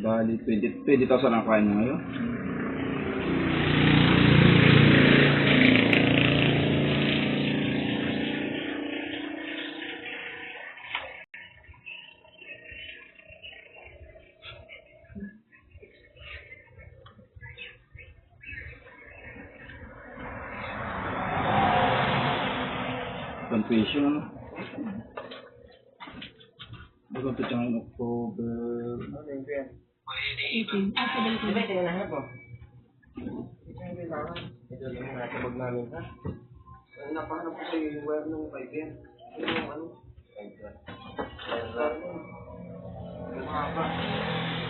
Bali, 20,000 ang kain mo ngayon. Confession. Bago ito siyang October. Ano yung yan? 18. Diba ito yung nahanap mo? Ito yung kailangan. Ito lang yung natabag namin ha. Napahanap ko sa'yo yung wire ng 5 yan. Yung ano? 5 yan. Yung haba.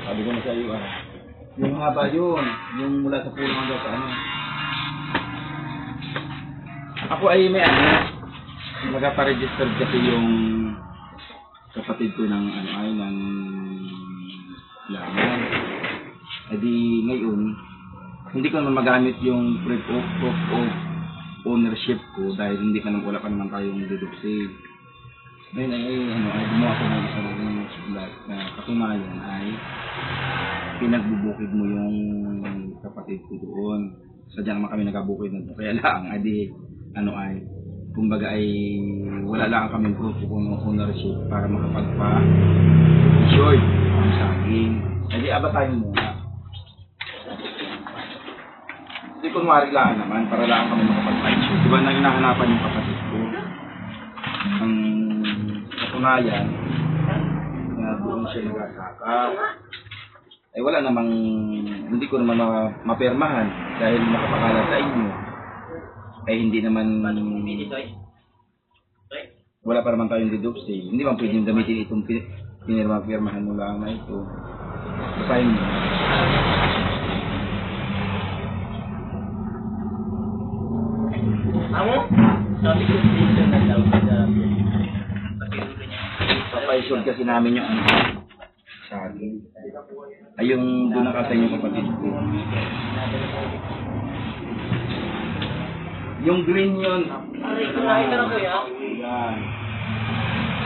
Sabi ko na sa iyo yung haba yun. Yung mula sa pulang hanggang sa ano. Ako ay may nagpa-register kasi yung kapatid ko ng ng laman. Edi ngayon, hindi ko naman magamit yung proof of ownership ko dahil hindi ka wala pa naman tayong deductive. Ngayon ay gumawa ko ng isang sulat na katunayan ay pinagbubukid mo yung kapatid ko doon. Sadya naman kami nagabukid na doon. Kaya lang, kumbaga ay wala lang kami proof of ownership para makapagpa-short ang saging. Hindi tayo muna. Hindi kunwari lang naman para lang kami makapagpa-short. Diba na hinahanapan yung kapatid ko? Ang katunayan na doon siya nagasaka. Ay wala namang, hindi ko naman mapirmahan dahil nakapakala sa inyo. Ay hindi naman wala pa naman tayong deductive. Hindi man pwedeng gamitin itong pinirma-pirmahan mo lang na ito. Basahin mo. Amo? Sabi ko dito na daw sa Papaisod kasi namin yung saging. Ay yung doon nakatay yung kapatid ko. Yung green yun. Aray, kumain ka na kuya? Yan.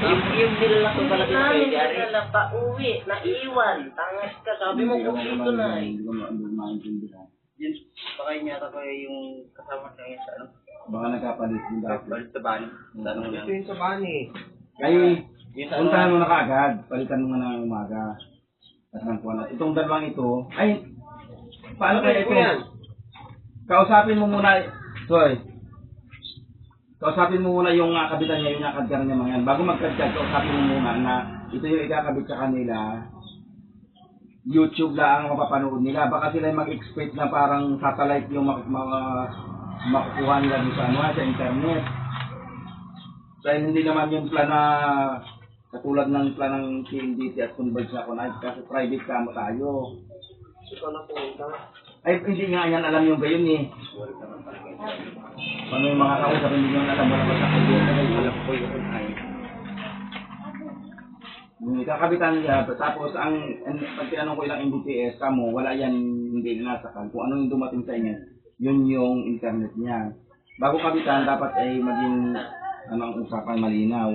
Yung nila ko pala dito Namin kay Dari. na pa-uwi, naiwan. Tangas ka, sabi mo kung dito na eh. Hindi ko maintindihan. Yun, baka yun yata ko yung kasama sa sa ano? Baka nagkapalit yung dati. Balik sa bani. Tanong Ito yan. yung sa bani. Ay, puntahan mo na kaagad. Palitan mo na ng umaga. At nang kuha na. Itong dalawang ito, ay, paano kaya ito? Kausapin mo muna, kausapin mo muna yung kabitan niya, yung nakadkar niya mga yan. Bago magkadkar, kausapin mo muna na ito yung ikakabit sa kanila. YouTube lang ang mapapanood nila. Baka sila mag-expect na parang satellite yung makukuha nila doon sa internet. Dahil hindi naman yung plan na katulad ng plan ng CNDT at Converge na Connect kasi private kamo tayo. Ito na pumunta. Ay, hindi nga yan alam yung gayon eh. Paano yung mga kausap, hindi nyo alam, wala ba sa kaibigan ay alam ko yun ay. Yung kakabitan niya, tapos pag tinanong ko ilang MBPS, kamo, wala yan, hindi nasakal. Kung ano yung dumating sa inyo, yun yung internet niya. Bago kabitan, dapat ay maging, ang usapan malinaw.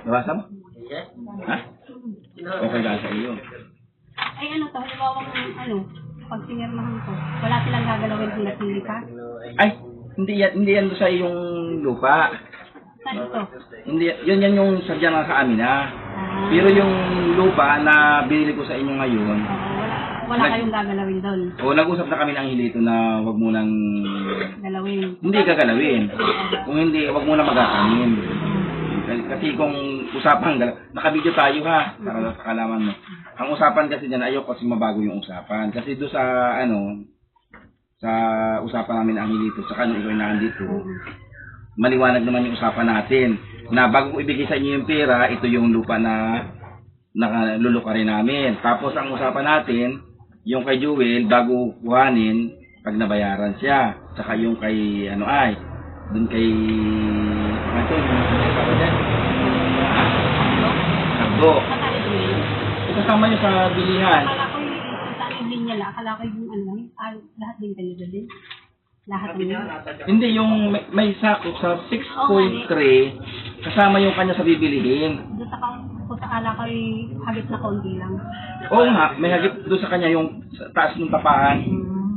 Nabasa mo? Yes. Ha? Okay lang sa iyo. Ay halimbawa pag pinirmahan ko, wala silang gagalawin kung natili ka? Ay, hindi yan sa iyong lupa. Saan ito? Hindi, yan yung sadya na sa amin na. Pero yung lupa na binili ko sa inyo ngayon, Wala kayong gagalawin doon. o nag-usap na kami ng hilito na wag mo nang Galawin. hindi gagalawin. Kung hindi, wag mo na magkakanin. Kasi kung usapan, nakabidyo tayo ha, para sa kalaman mo. Ang usapan kasi dyan, ayoko kasi mabago yung usapan. Kasi doon sa, sa usapan namin ang hilito, sa kanya ikaw na dito, maliwanag naman yung usapan natin. Na bago ko ibigay sa inyo yung pera, ito yung lupa na nakaluluka rin namin. Tapos ang usapan natin, yung kay Jewel, bago kuhanin, pag nabayaran siya. Saka yung kay, dun kay, Sakto. Kasama nyo sa bilihan. Akala ko yung saan yung linya lang. Akala ko yung lahat din kayo din. Lahat din. Hindi, yung may sakop sa 6.3, kasama yung kanya sa bibilihin. Doon sa sa ala ko ay hagit na konti lang. Oo nga, may hagip doon sa kanya yung sa taas ng tapahan.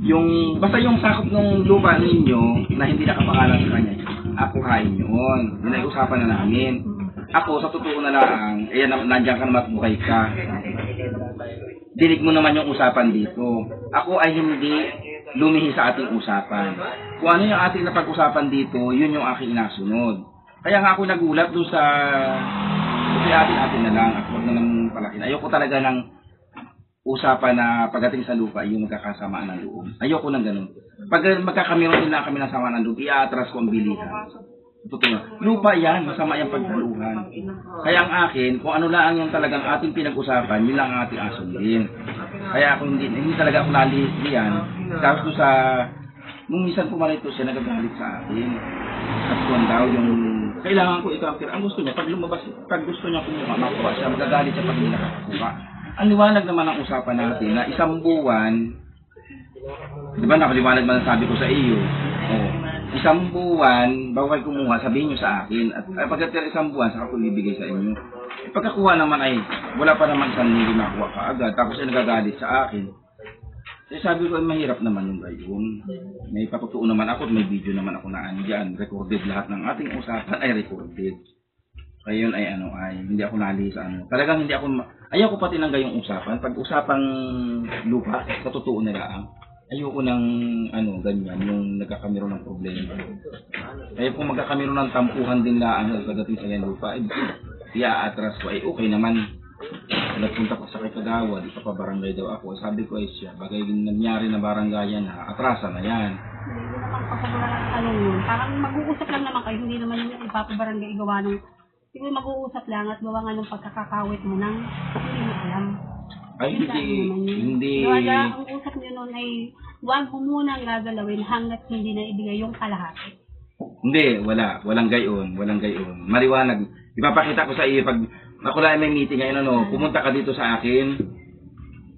Yung, basta yung sakop ng lupa ninyo na hindi nakapakalan sa kanya, akuhain yun. Yun ay usapan na namin. Ako, sa totoo na lang, ayan, nandiyan ka naman at buhay ka. Dinig mo naman yung usapan dito. Ako ay hindi lumihi sa ating usapan. Kung ano yung ating napag-usapan dito, yun yung aking inasunod. Kaya nga ako nagulat doon sa atin na lang, at huwag na nang palakin. Ayoko talaga ng usapan na pagdating sa lupa, yung magkakasamaan ng loob. Ayoko ng ganun. Pag magkakamiron din na kami ng samaan ng loob, i-atras ko ang bilihan. Totoo. Lupa yan, masama yung pagkaluhan. Kaya ang akin, kung ano lang yung talagang ating pinag-usapan, yun lang ang ating asundin. Kaya ako hindi talaga ako nalihis diyan. Tapos sa, nung minsan pumalito siya, nagagalit sa akin. Kasi kung daw yung, kailangan ko i-capture. Ang gusto niya, pag lumabas, pag gusto niya kumuha, makuha siya, magagalit siya pag hindi nakakakuha. Ang liwanag naman ang usapan natin na isang buwan, di ba nakaliwanag man ang sabi ko sa iyo, isang buwan, bago kayo kumuha, sabihin nyo sa akin. At pagkatira isang buwan, saka ko ibigay sa inyo. Pagkakuha naman ay, wala pa naman isang linggo nakuha ka agad. Tapos ay nagagalit sa akin. So, sabi ko ay mahirap naman yung gayon. May patutuo naman ako at may video naman ako na dyan. Recorded lahat ng ating usapan ay recorded. Kaya yun ay hindi ako nali sa Talagang hindi ako, ayaw ko pati ng gayong usapan. Pag usapang lupa, sa totoo nila ayoko ng ganyan, yung nagkakamero ng problema. Kaya kung magkakamero ng tampuhan din lang pagdating sa yan lupa, atras ko, okay naman. Nagpunta ko sa kay Kagawa, di pa barangay daw ako. Sabi ko ay siya, bagay nangyari na barangayan na, atrasan na yan. Hindi naman papabarangay yun. Parang mag-uusap lang naman kayo, hindi naman yung ipapabarangay igawa ng, siguro mag-uusap lang at gawa nga ng pagkakakawit mo nang hindi mo alam. Ay, hindi. Kaya ang usap niyo noon ay huwag mo munang gagalawin hanggat hindi na ibigay yung kalahati. Hindi, walang gayon. Maliwanag. Ipapakita ko sa iyo pag ako lang may meeting ngayon, pumunta ka dito sa akin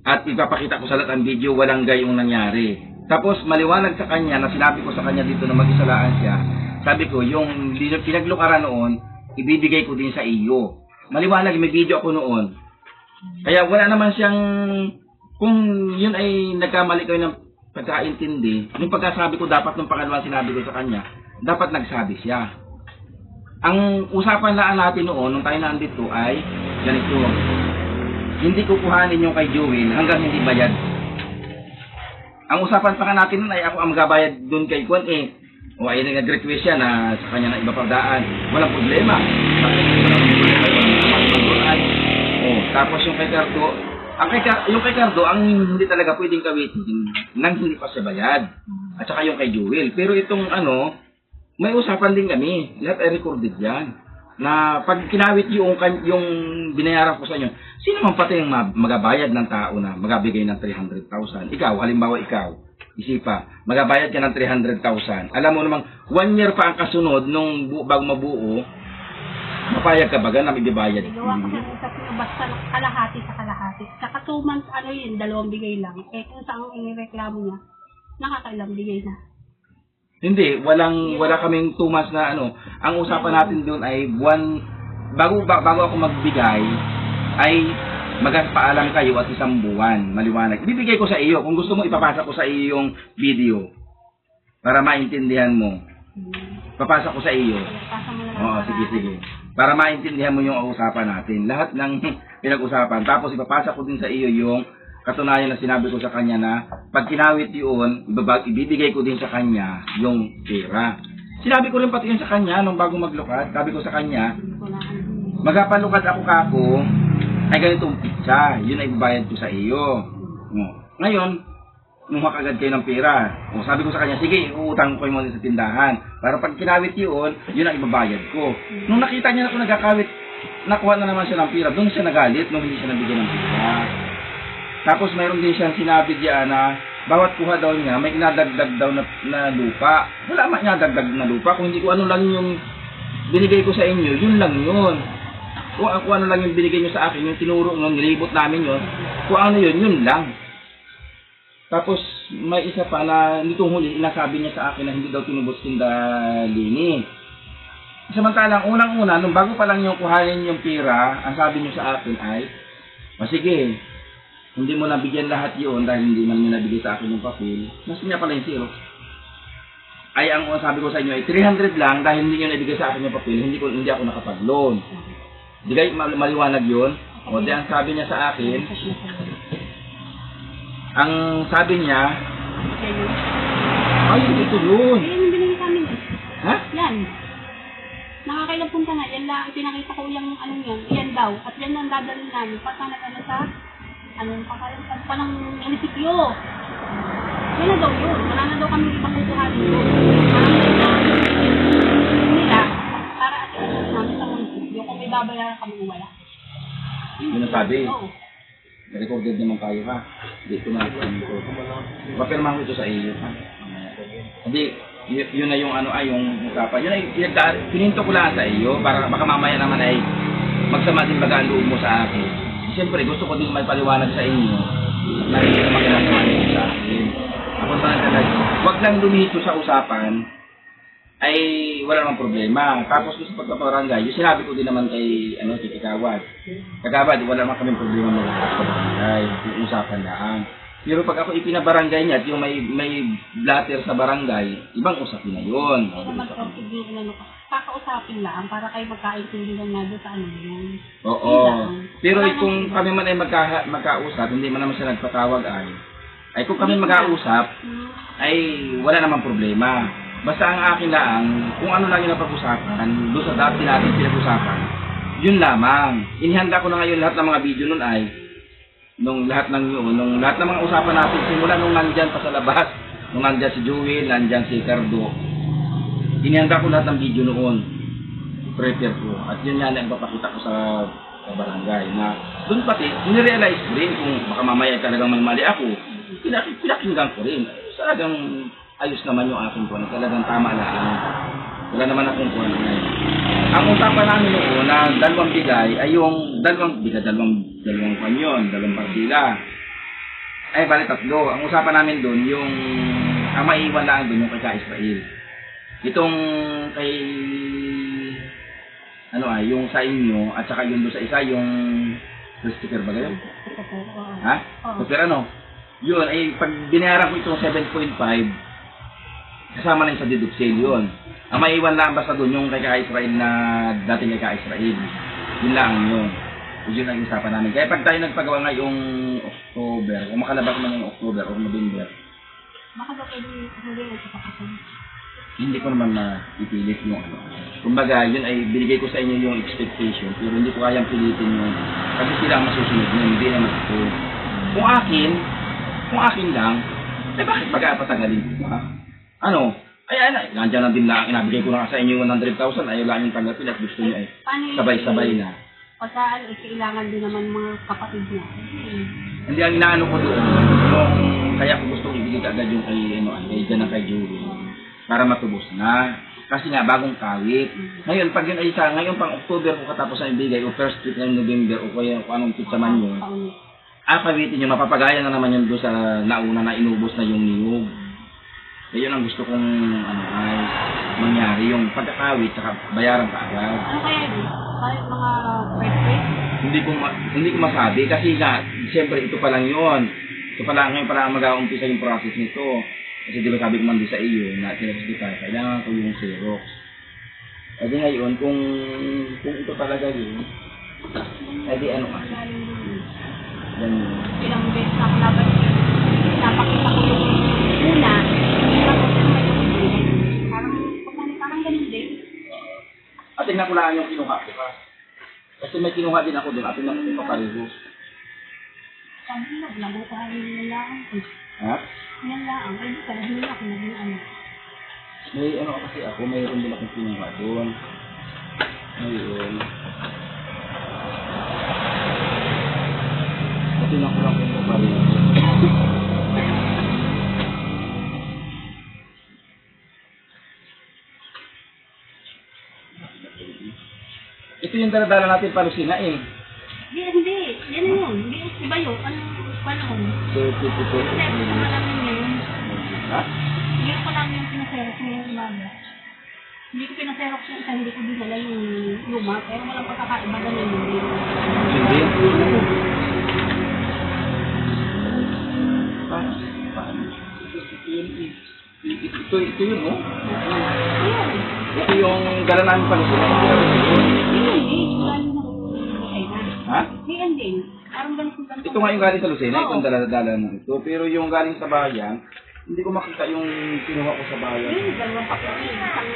at ipapakita ko sa lahat ang video, walang gayong nangyari. Tapos maliwanag sa kanya na sinabi ko sa kanya dito na mag-isalaan siya. Sabi ko, yung pinaglukaran noon, ibibigay ko din sa iyo. Maliwanag, may video ako noon. Kaya wala naman siyang, kung yun ay nagkamali kayo ng pagkaintindi, yung pagkasabi ko dapat nung pangalawang sinabi ko sa kanya, dapat nagsabi siya. Ang usapan lang natin noon, nung tayo nandito ay, ganito, hindi kukuhanin yung kay Joel hanggang hindi bayad. Ang usapan pa natin nun ay ako ang magabayad dun kay Kwan o ay nag-request siya na sa kanya na iba pang daan. Walang problema. Tapos yung kay Cardo, yung kay Cardo, ang hindi talaga pwedeng kawitin nang hindi pa siya bayad. At saka yung kay Joel. Pero itong may usapan din kami. Lahat ay recorded yan. Na pag kinawit yung binayaran ko sa inyo, sino man pati yung magabayad ng tao na magabigay ng 300,000? Ikaw, halimbawa ikaw, isipa, magabayad ka ng 300,000. Alam mo namang 1 year pa ang kasunod nung bago mabuo, mapayag ka baga na may bibayad? Gawa ko ng usap nyo basta kalahati sa kalahati. Saka 2 months, 2 bigay lang. Kung saan inireklamo niya, nakakailang bigay na. Hindi, wala kaming 2 months na Ang usapan natin doon ay buwan, bago ako magbigay, ay magpaalam kayo at 1 buwan, maliwanag. Ibibigay ko sa iyo, kung gusto mo ipapasa ko sa iyo yung video, para maintindihan mo. Papasa ko sa iyo. Oo, sige. Para maintindihan mo yung usapan natin. Lahat ng pinag-usapan. Tapos ipapasa ko din sa iyo yung katunayan na sinabi ko sa kanya na pag kinawit yun, ibibigay ko din sa kanya yung pera. Sinabi ko rin pati yun sa kanya nung bago maglukad. Sabi ko sa kanya, magpalukad ako kako, ay ganitong pizza. Yun ay ibabayad ko sa iyo. Ngayon, nung makagad kayo ng pera, sabi ko sa kanya, sige, uutang ko kayo muna sa tindahan. Para pag kinawit yun, yun ang ibabayad ko. Nung nakita niya na ako nagkakawit, nakuha na naman siya ng pera. Doon siya nagalit nung hindi siya nabigyan ng pera. Tapos mayroon din siyang sinabi diyan na bawat kuha daw niya may inadagdag daw na lupa. Wala man inadagdag na lupa. Kung hindi ko ano lang yung binigay ko sa inyo, yun lang yun. Kung ano lang yung binigay nyo sa akin, yung tinuro nyo, nilibot namin yun, kung ano yun lang. Tapos may isa pa na nitong huli, inasabi niya sa akin na hindi daw tinubos tinda Lini. Samantalang, unang-una, nung bago pa lang yung kuhanin yung pira, ang sabi niyo sa akin ay, sige, hindi mo nabigyan lahat yun dahil hindi man niyo nabigay sa akin yung papel. Nasa niya pala yung Xerox. Ay, ang sabi ko sa inyo ay 300 lang dahil hindi niyo nabigay sa akin yung papel, hindi ako nakapag-loan. Di kayo maliwanag yun? O, di ang sabi niya sa akin, ang sabi niya, ay, ito yun. Ayun yung binigay sa amin. Ha? Yan. Nakakailang punta na. Yan lang. Pinakita ko yung anong yan. Yan daw. At yan ang dadalhin namin. Pagka nag-ano sa anong palang munisipyo. Yan na daw yun. Wala na daw kami ibang kukuhanin yun. Parang nila para at namin sa munisipyo. Kung may babayaran kami kung wala. Yun ang sabi. Oo. Recorded naman tayo ha. Hindi ko na record. Papirmahan ko ito sa iyo ha. Hindi, yun na yung yung usapan. Yun ay pininto ko lang sa iyo para baka mamaya naman ay magsama din baga ang loob mo sa akin. Siyempre gusto ko din may paliwanag sa inyo na hindi na makinasama sa akin. Ako talaga, wag lang lumihito sa usapan ay wala namang problema. Tapos sa pagpaparangay, yung sinabi ko din naman kay kay Kagawad. Kagawad, wala naman kaming problema mo sa barangay. Yung usapan lang. Pero pag ako ipinabarangay niya at yung may blatter sa barangay, ibang usapin na yun. Kaya mag-contribute kakausapin lang para kayo magkaintindihan na doon sa ano yun. Oo. Pero kung kami man ay magkausap, hindi man naman siya nagpatawag ay kung kami magkausap, ay wala namang problema. Basta ang akin lang, kung ano lang yung napag-usapan, doon sa dati natin pinag-usapan, yun lamang. Inihanda ko na ngayon lahat ng mga video nun ay, nung lahat ng mga usapan natin, simula nung nandyan pa sa labas, nung nandyan si Joel, nandyan si Cardo, inihanda ko lahat ng video noon. Prepare ko. At yun nga na ipapakita ko sa barangay na doon pati, nirealize ko rin kung baka mamaya talagang mali ako, pinakinggan ko rin. Talagang ayos naman yung aking kuwan. Talagang tama lang. Wala naman akong kuwan ngayon. Ang usapan namin noon na dalawang bigay ay yung dalawang kuwan yun, dalawang partida. Ay, bali tatlo. Ang usapan namin doon, yung ang maiiwan lang doon yung kay Israel. Itong kay yung sa inyo at saka yung doon sa isa yung sticker ba gayon? Ha? Sticker Yun, ay pag binayaran ko itong 7.5, kasama na yung sa deduct sale yun. Ang maiwan lang basta doon yung kay Israel na dating kay Israel. Yun lang yun. Yun ang usapan namin. Kaya pag tayo nagpagawa ngayong October, kung makalabas man yung October o November, Baka daw pwede hindi nagpapakasal. hindi ko naman ipilit yung Kumbaga, yun ay binigay ko sa inyo yung expectation, pero hindi ko kayang pilitin yun. Kasi sila ang masusunod yun, hindi naman ito. Kung akin lang, eh bakit patagalin ko ha? Nandiyan na din lang, inabigay ko na sa inyo 100,000, ayaw lang yung tanggapin at gusto niyo sabay-sabay na. Pagka kailangan din naman mga kapatid niya. Hindi, ang inaano ko doon, kaya ko gusto ibigay agad yung kay Jan kay Julie, para matubos na. Kasi nga, bagong kawit. Ngayon, pag yun ay ngayon pang October ko katapos na ibigay, o first week ng November, o kaya kung anong pizza man yun, kawitin nyo, mapapagaya na naman yun doon sa nauna na inubos na yung niyog. Kaya yun ang gusto kong ay mangyari, yung pagkakawit, saka bayaran ka agad. Ano kaya yun? Kahit mga first week? Hindi ko masabi, kasi nga, siyempre, ito pa lang yun. Ito pa lang, ngayon pa lang mag-aumpisa yung process nito. Kasi di ba sabi ko man din sa iyo, na tinapos kita, kailangan ko yung Xerox. Kasi ngayon, kung ito talaga yun, edi ganyan. Ilang beses na ako laban yun. Napakita ko yung una, tapos yung may parang ganun din. At tingnan ko lang yung kinuha ko pa. Kasi may kinuha din ako doon, at tingnan ko yung papareho. Sabi mo, nabukahin nyo lang. Ha? Yan lang. Pwede ka, hindi ako naging May kasi ako, mayroon din akong kinuha doon. Ngayon. At tingnan ko lang yung papareho. Ito yung daladala natin para sinain. Hindi. Yan yun. Hindi iba yun. Paano? Certificate. Kasi ko lang yun. Ha? Hindi ko lang yung pinasera sa yung umaga. Hindi ko pinaserok yung isa, hindi ko dinala yung luma, pero walang pagkakaiba na yun. Hindi. Paano? Ito yun, no? Ayan. Ito yung dala namin pala sila. Yun, wala nyo na Lucena. Ha? Ayan din. Parang ganito. Ito nga yung galing sa Lucena, Oo. itong dala-dala mo ito. Pero yung galing sa bayan, hindi ko makita yung kinuha ko sa bayan. Yun, dalawang pakiti. Isang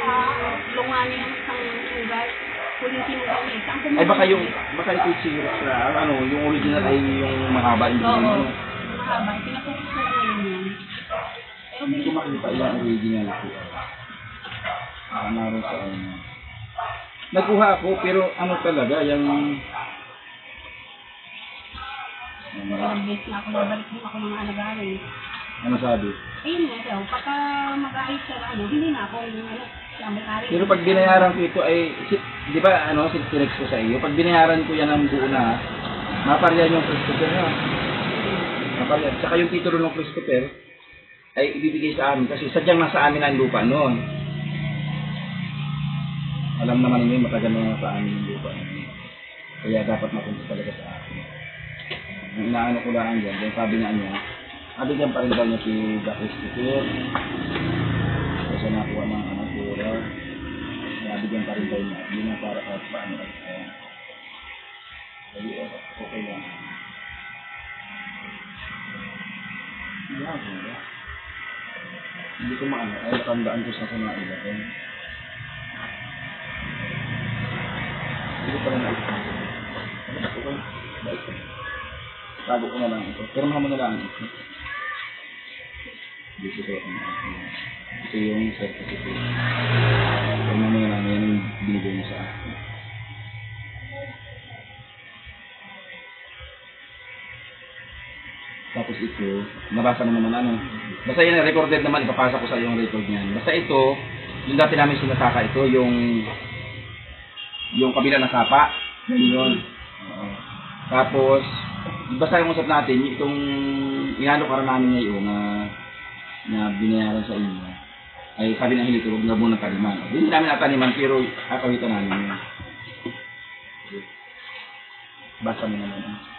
lunganin ng isang ugat. Huling sinuha niya. Saan Ay baka ito yung Xerox na, ano, yung original ay yung mahaba. Hindi Oo. ko Mahaba. Pinapokus ko lang ngayon yan. Pero hindi ko makita yung original ko. Naroon sa ano. Nagkuha ako, pero ano talaga, yung... ilang beses na ako nabalik din ako mga alagarin. Ano sabi? Ayun nga daw, pagka mag-aayos sa hindi na ako siya may-ari. Pero pag binayaran ko ito ay, di ba ano, sinex ko sa iyo, pag binayaran ko yan ng buo na, maparyan yung Christopher na. Maparyan. Tsaka yung titulo ng Christopher, ay ibibigay sa amin kasi sadyang nasa amin ang lupa noon. Alam naman ninyo, matagal na sa amin yung lupa noon. Kaya dapat mapunta talaga sa amin. Ang inaano ko lang dyan, yung sabi nga niya, dyan pa rin daw niya si The Christopher. Kasi nakuha ng pura. Dyan pa rin daw niya. Hindi na para kahit paano. Sabi, okay lang. Hindi ko maano, ay tandaan ko sa mga iba. Hindi ko pala naisip. Okay, bait ko. Tago ko na lang ito. Pero mo na lang ito. Dito ko ito yung certificate. Pero mo na lang yan yung binigay mo sa akin. Tapos ito, nabasa mo naman ano. Basta yun, recorded naman, ipapasa ko sa yung record niyan. Basta ito, yung dati namin sinasaka ito, yung kabila na sapa. Yun. Tapos, basta yung usap natin, itong inalo para namin ngayon na binayaran sa inyo, ay sabi ng hilito, huwag na muna taniman. Hindi namin nataniman, pero akawitan namin yun. Basta mo naman.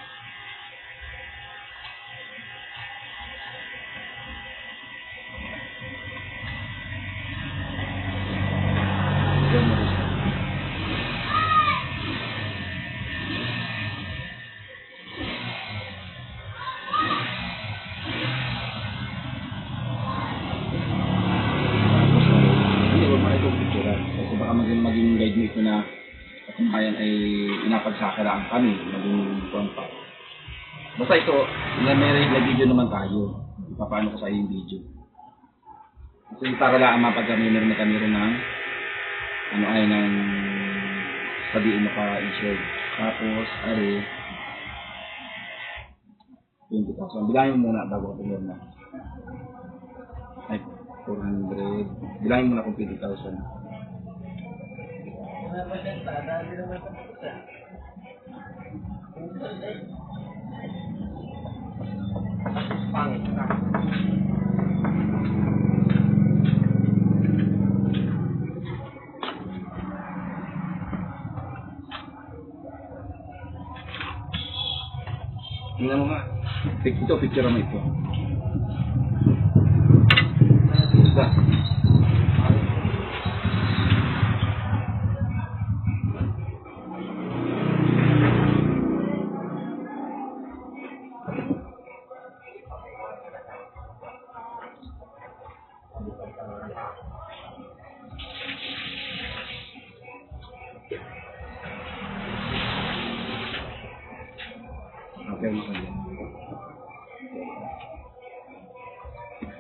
Maging guide mo ito na katunayan ay inapagsakiraan kami, maging contact. Basta ito, may video naman tayo. Paano ko sa yung video. Kasi para lang mapag-camera na kami rin ng ng sabihin mo pa insured. Tapos, 20,000. Bilangin mo muna bago ko tingnan na. Ay, 400. Bilangin mo na kung 20,000. Tingnan mo nga. Ito, picture mo ito. Isa.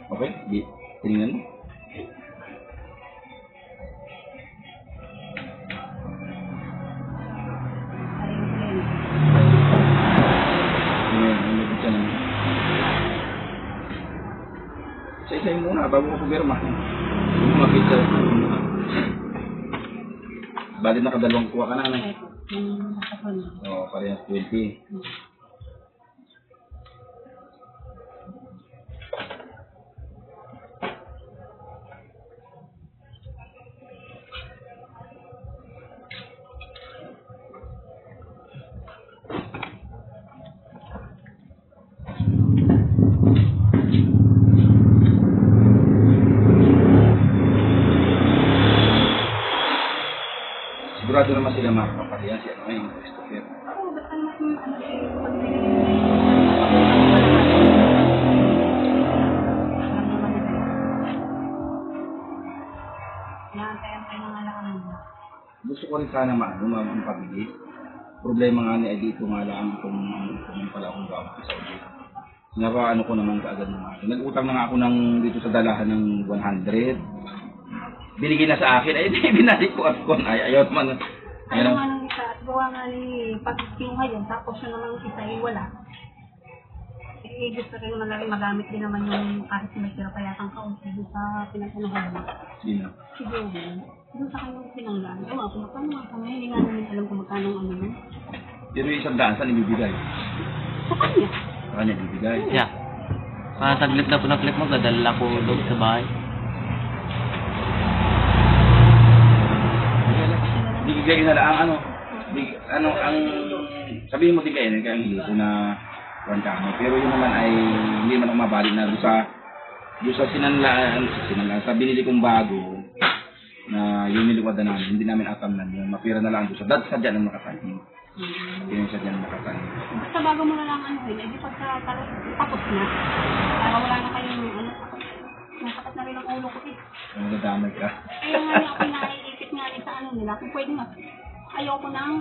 Okay, okay, tingnan mo. Isa-isayin muna bago ko pumirma. Yung mga picture. Bali nakadalawang kuha ka na. Oo, parehas 20. sigurado naman sila makakapalihan si ano yung Christopher. Oo, basta naman ano siya, Naantay-antay na nga lang kami. Gusto ko rin sana mapabilis. Problema nga ni ay dito nga lang kung pala akong gawin sa Saudi. Naka ko naman kaagad ng mga. Nag-utang na nga ako dito sa dalahan ng 100. Binigay na sa akin, ay di binalik ko at kon ay ayaw naman. Ayaw nga nang isa at gawa nga ni pag-kinuha yun, tapos yun naman isa ay wala. Eh, gusto rin naman namin magamit din naman yung kahit may sira pa yatang kaunti doon sa pinagkanuhan mo. Sino? Siguro, doon sa kanyang pinanglaan. Ewan ko, magkano nga kami, hindi nga namin alam kung magkano ang ano nun. Pero yung 100 saan ibibigay? Sa kanya. Sa kanya ibibigay. Yeah. Pataglit na po na clip mo, dadala ko doon sa bahay. Bigay na lang ang sabihin mo din kayo kaya hindi ko na kami. Pero yun naman ay hindi man ako mabalik na doon sa sinanlaan sa binili kong bago na yung niliwada namin, hindi namin atamnan yun. Mapira na lang doon sa sadya ng nakatanim. Yun yung sadya ng nakatanim. Basta bago mo na lang ano yun, eh di pagka tapos na, para wala na kayong ano, nasakit na rin ang ulo ko eh. Nagdadamay ka. Kaya nga niya ako naiipit nga rin sa ano nila, kung pwede nga, ayoko nang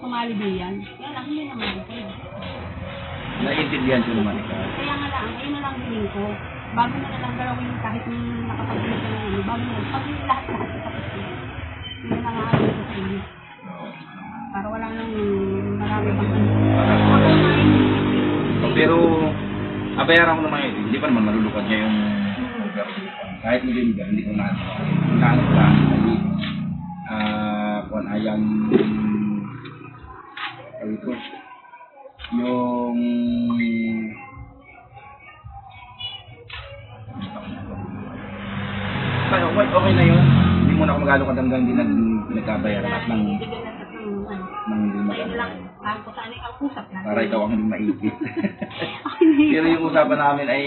sumali diyan. Kaya lang, hindi naman pwede. Naiintindihan ko naman ikaw. Kaya nga lang, ayun na lang bilhin ko. Bago na lang gawin kahit nakapag-ulit na ano, bago na lang, pag lahat-lahat sa tapos na. Yun na lang ang ano ko sa inyo. Para wala nang marami pang ano. Ako nga yun. Pero, abayaran ko naman ito. Hindi pa naman malulukad niya yung kahit hindi ko na ano ko lang kung ayang ito yung okay na yun. Hindi mo na ako mag-alokad hanggang hindi nagkabayaran at ng Bigyan na sa ano. hindi Ayun lang, mag-alokad. saan ko saan ang usap na. Para ikaw ang hindi maipit. Pero yung usapan namin ay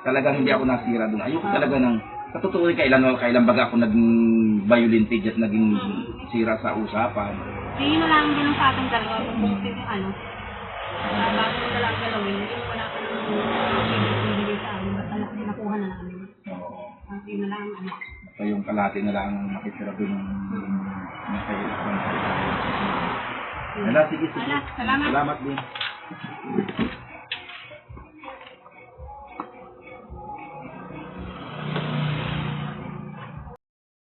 talagang hindi ako nasira doon. Ayoko talaga ng sa totoo kailan baga ako naging violented at naging sira sa usapan. Hindi na lang din ang sa ating dalawa kung buksin yung ano. Bago mo na lang galawin, yung wala ka nang bibigay sa amin, basta nakuha na namin. Oo. Hindi na lang ano. So yung kalahati na lang ang nakitira doon ng kailangan. Sige. Salamat. Salamat din.